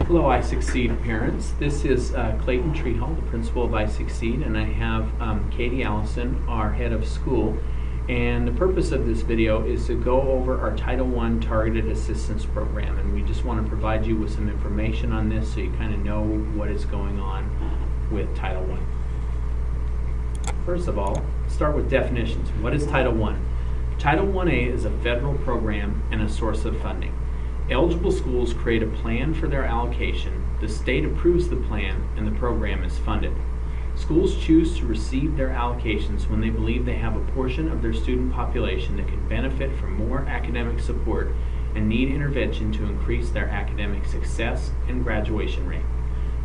Hello, I Succeed parents. This is Clayton Treehall, the principal of I Succeed, and I have Katie Allison, our head of school. And the purpose of this video is to go over our Title I Targeted Assistance Program, and we just want to provide you with some information on this so you kind of know what is going on with Title I. First of all, start with definitions. What is Title I? Title IA is a federal program and a source of funding. Eligible schools create a plan for their allocation, the state approves the plan, and the program is funded. Schools choose to receive their allocations when they believe they have a portion of their student population that can benefit from more academic support and need intervention to increase their academic success and graduation rate.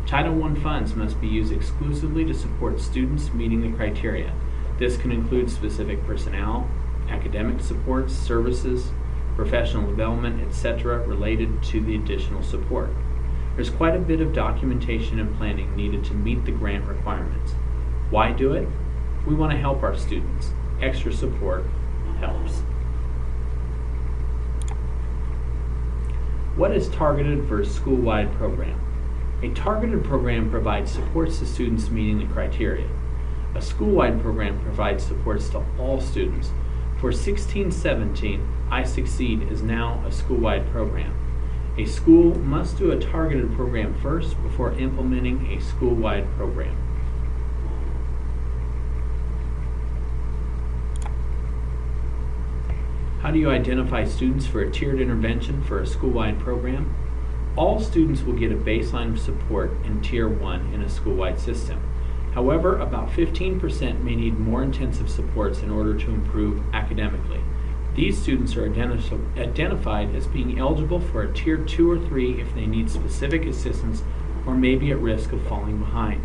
Title I funds must be used exclusively to support students meeting the criteria. This can include specific personnel, academic supports, services, professional development, etc. related to the additional support. There's quite a bit of documentation and planning needed to meet the grant requirements. Why do it? We want to help our students. Extra support helps. What is targeted versus school-wide program? A targeted program provides supports to students meeting the criteria. A school-wide program provides supports to all students. For 16-17, I Succeed is now a school-wide program. A school must do a targeted program first before implementing a school-wide program. How do you identify students for a tiered intervention for a school-wide program? All students will get a baseline of support in Tier 1 in a school-wide system. However, about 15% may need more intensive supports in order to improve academically. These students are identified as being eligible for a Tier 2 or 3 if they need specific assistance or may be at risk of falling behind.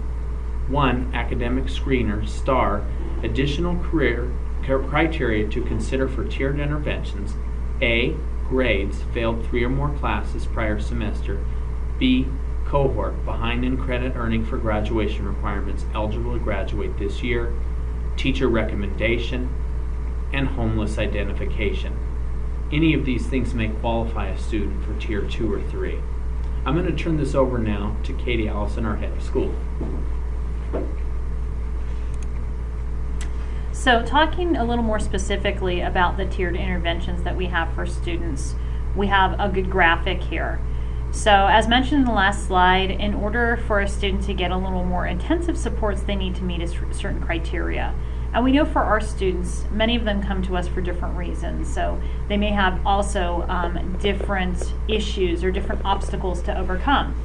1. Academic Screener, STAR, additional criteria to consider for tiered interventions. A. Grades, failed 3 or more classes prior semester. B. Cohort, behind in credit earning for graduation requirements, eligible to graduate this year. Teacher recommendation, and homeless identification. Any of these things may qualify a student for Tier 2 or 3. I'm going to turn this over now to Katie Allison, our head of school. So talking a little more specifically about the tiered interventions that we have for students, we have a good graphic here. So as mentioned in the last slide, in order for a student to get a little more intensive supports, they need to meet a certain criteria. And we know for our students, many of them come to us for different reasons. So they may have also different issues or different obstacles to overcome.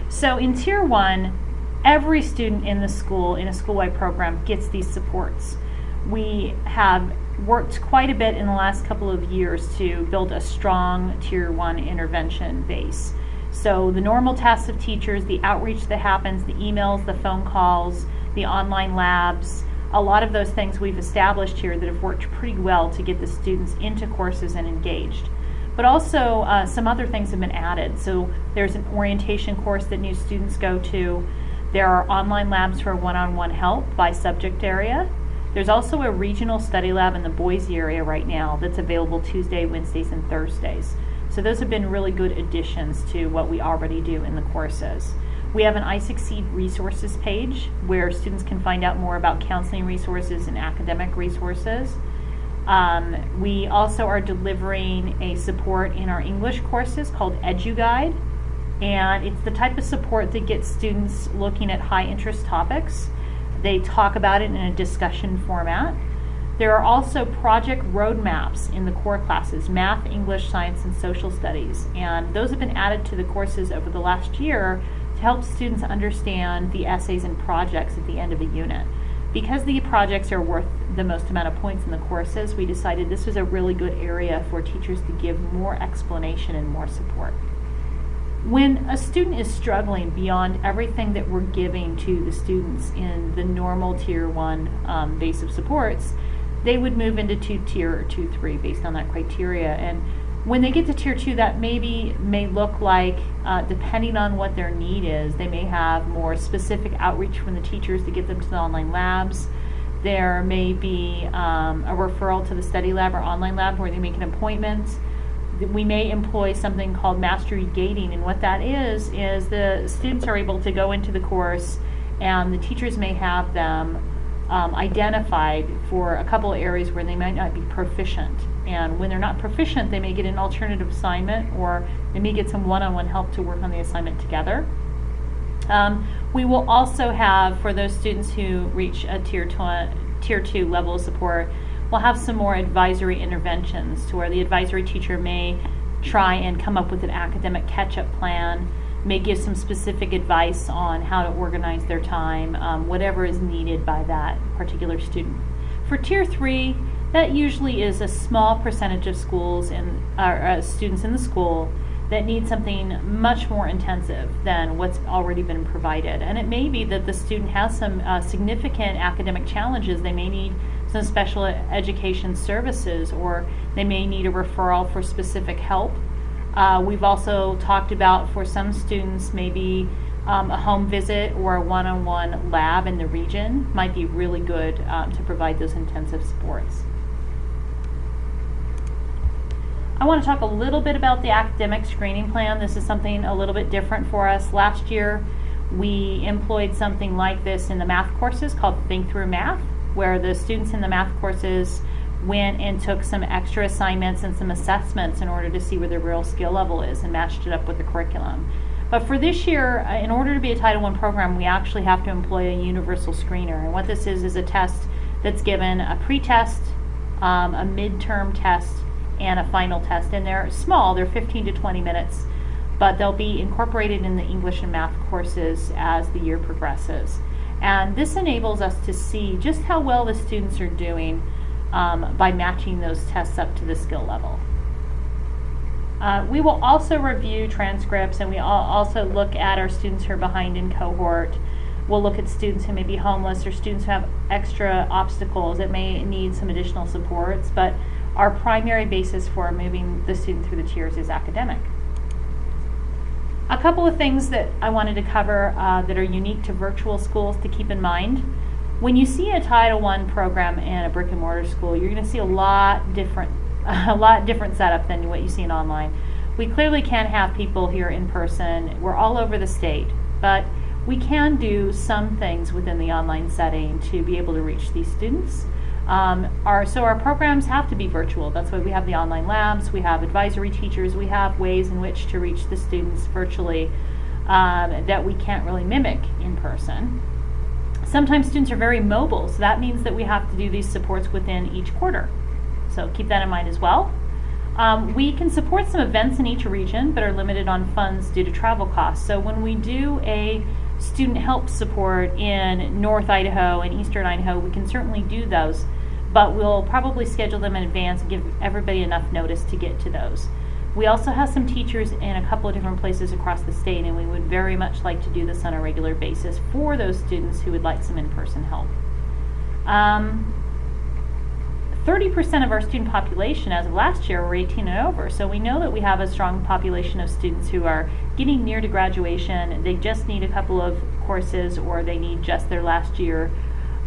So in Tier 1, every student in the school, in a school-wide program, gets these supports. We have worked quite a bit in the last couple of years to build a strong Tier 1 intervention base. So the normal tasks of teachers, the outreach that happens, the emails, the phone calls, the online labs, a lot of those things we've established here that have worked pretty well to get the students into courses and engaged. But also some other things have been added. So there's an orientation course that new students go to. There are online labs for one-on-one help by subject area. There's also a regional study lab in the Boise area right now that's available Tuesday, Wednesdays, and Thursdays. So those have been really good additions to what we already do in the courses. We have an I Succeed resources page where students can find out more about counseling resources and academic resources. We also are delivering a support in our English courses called EduGuide, and it's the type of support that gets students looking at high interest topics. They talk about it in a discussion format. There are also project roadmaps in the core classes, math, English, science, and social studies, and those have been added to the courses over the last year to help students understand the essays and projects at the end of a unit. Because the projects are worth the most amount of points in the courses, we decided this was a really good area for teachers to give more explanation and more support. When a student is struggling beyond everything that we're giving to the students in the normal Tier 1 base of supports, they would move into Tier or 2-3 based on that criteria. And when they get to Tier 2, that may look like, depending on what their need is, they may have more specific outreach from the teachers to get them to the online labs. There may be a referral to the study lab or online lab where they make an appointment. we may employ something called mastery gating, and what that is the students are able to go into the course, and the teachers may have them identified for a couple of areas where they might not be proficient. And when they're not proficient, they may get an alternative assignment, or they may get some one-on-one help to work on the assignment together. We will also have, for those students who reach a tier 2 level of support, we'll have some more advisory interventions to where the advisory teacher may try and come up with an academic catch-up plan, may give some specific advice on how to organize their time, whatever is needed by that particular student. For tier 3, that usually is a small percentage of schools and students in the school that need something much more intensive than what's already been provided. And it may be that the student has some significant academic challenges. They may need some special education services, or they may need a referral for specific help. We've also talked about, for some students, maybe a home visit or a one-on-one lab in the region might be really good to provide those intensive supports. I want to talk a little bit about the academic screening plan. This is something a little bit different for us. Last year, we employed something like this in the math courses called Think Through Math, where the students in the math courses went and took some extra assignments and some assessments in order to see where their real skill level is and matched it up with the curriculum. But for this year, in order to be a Title I program, we actually have to employ a universal screener. And what this is a test that's given a pre-test, a midterm test, and a final test. And they're small, they're 15 to 20 minutes, but they'll be incorporated in the English and math courses as the year progresses. And this enables us to see just how well the students are doing by matching those tests up to the skill level. We will also review transcripts, and we also look at our students who are behind in cohort. We'll look at students who may be homeless, or students who have extra obstacles that may need some additional supports, but our primary basis for moving the student through the tiers is academic. A couple of things that I wanted to cover that are unique to virtual schools to keep in mind. When you see a Title I program in a brick and mortar school, you're going to see a lot different setup than what you see in online. We clearly can't have people here in person. We're all over the state, but we can do some things within the online setting to be able to reach these students. So our programs have to be virtual. That's why we have the online labs, we have advisory teachers, we have ways in which to reach the students virtually that we can't really mimic in person. Sometimes students are very mobile, so that means that we have to do these supports within each quarter. So keep that in mind as well. We can support some events in each region, but are limited on funds due to travel costs. So when we do a student help support in North Idaho and Eastern Idaho, we can certainly do those, but we'll probably schedule them in advance and give everybody enough notice to get to those. We also have some teachers in a couple of different places across the state, and we would very much like to do this on a regular basis for those students who would like some in-person help. 30% of our student population as of last year were 18 and over, so we know that we have a strong population of students who are getting near to graduation. They just need a couple of courses, or they need just their last year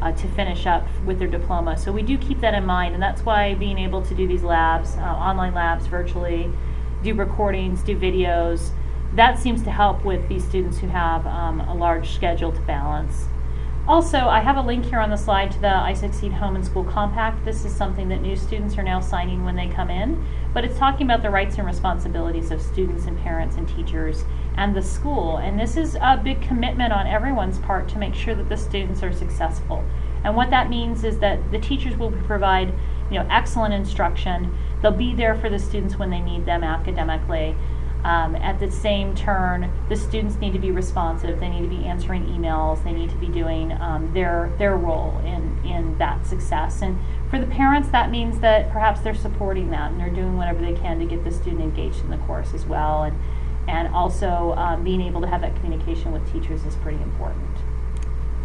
to finish up with their diploma. So we do keep that in mind, and that's why being able to do these labs, online labs virtually, do recordings, do videos, that seems to help with these students who have a large schedule to balance. Also, I have a link here on the slide to the I Succeed Home and School Compact. This is something that new students are now signing when they come in, but it's talking about the rights and responsibilities of students and parents and teachers and the school. And this is a big commitment on everyone's part to make sure that the students are successful. And what that means is that the teachers will provide, excellent instruction. They'll be there for the students when they need them academically. At the same turn, the students need to be responsive. They need to be answering emails. They need to be doing their role in that success. And for the parents, that means that perhaps they're supporting that and they're doing whatever they can to get the student engaged in the course as well. And also being able to have that communication with teachers is pretty important.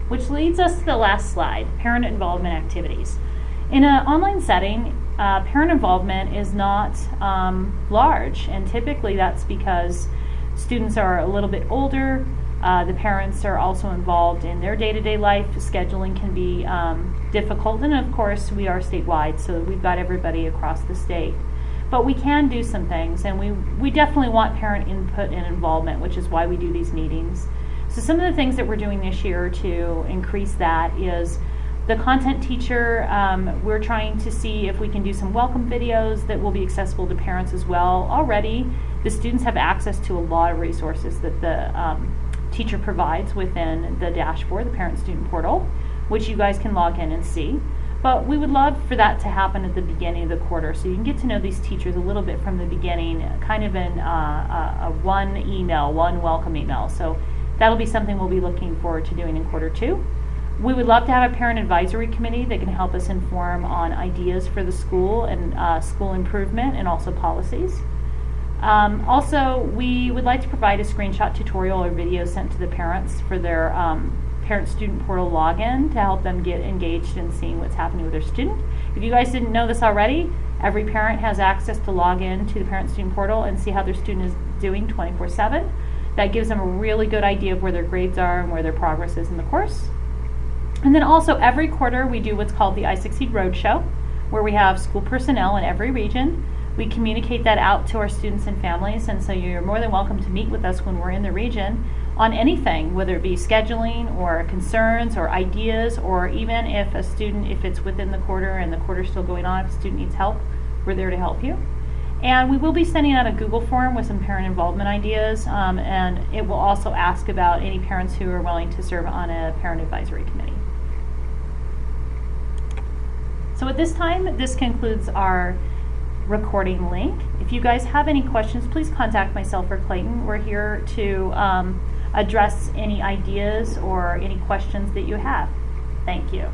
Which leads us to the last slide, parent involvement activities. In an online setting, parent involvement is not large, and typically that's because students are a little bit older. The parents are also involved in their day-to-day life. Scheduling can be difficult, and of course we are statewide, so we've got everybody across the state. but we can do some things, and we definitely want parent input and involvement, which is why we do these meetings. So some of the things that we're doing this year to increase that is the content teacher. We're trying to see if we can do some welcome videos that will be accessible to parents as well. Already, the students have access to a lot of resources that the teacher provides within the dashboard, the parent-student portal, which you guys can log in and see. But we would love for that to happen at the beginning of the quarter, so you can get to know these teachers a little bit from the beginning, kind of in a one email, one welcome email. So that'll be something we'll be looking forward to doing in quarter 2. We would love to have a parent advisory committee that can help us inform on ideas for the school and school improvement and also policies. Also, we would like to provide a screenshot tutorial or video sent to the parents for their parent-student portal login to help them get engaged in seeing what's happening with their student. If you guys didn't know this already, every parent has access to log in to the parent-student portal and see how their student is doing 24/7. That gives them a really good idea of where their grades are and where their progress is in the course. And then also every quarter we do what's called the iSucceed Roadshow, where we have school personnel in every region. We communicate that out to our students and families, and so you're more than welcome to meet with us when we're in the region on anything, whether it be scheduling or concerns or ideas, or even if a student, if it's within the quarter and the quarter's still going on, if a student needs help, we're there to help you. And we will be sending out a Google form with some parent involvement ideas, and it will also ask about any parents who are willing to serve on a parent advisory committee. So at this time, this concludes our recording link. If you guys have any questions, please contact myself or Clayton. We're here to address any ideas or any questions that you have. Thank you.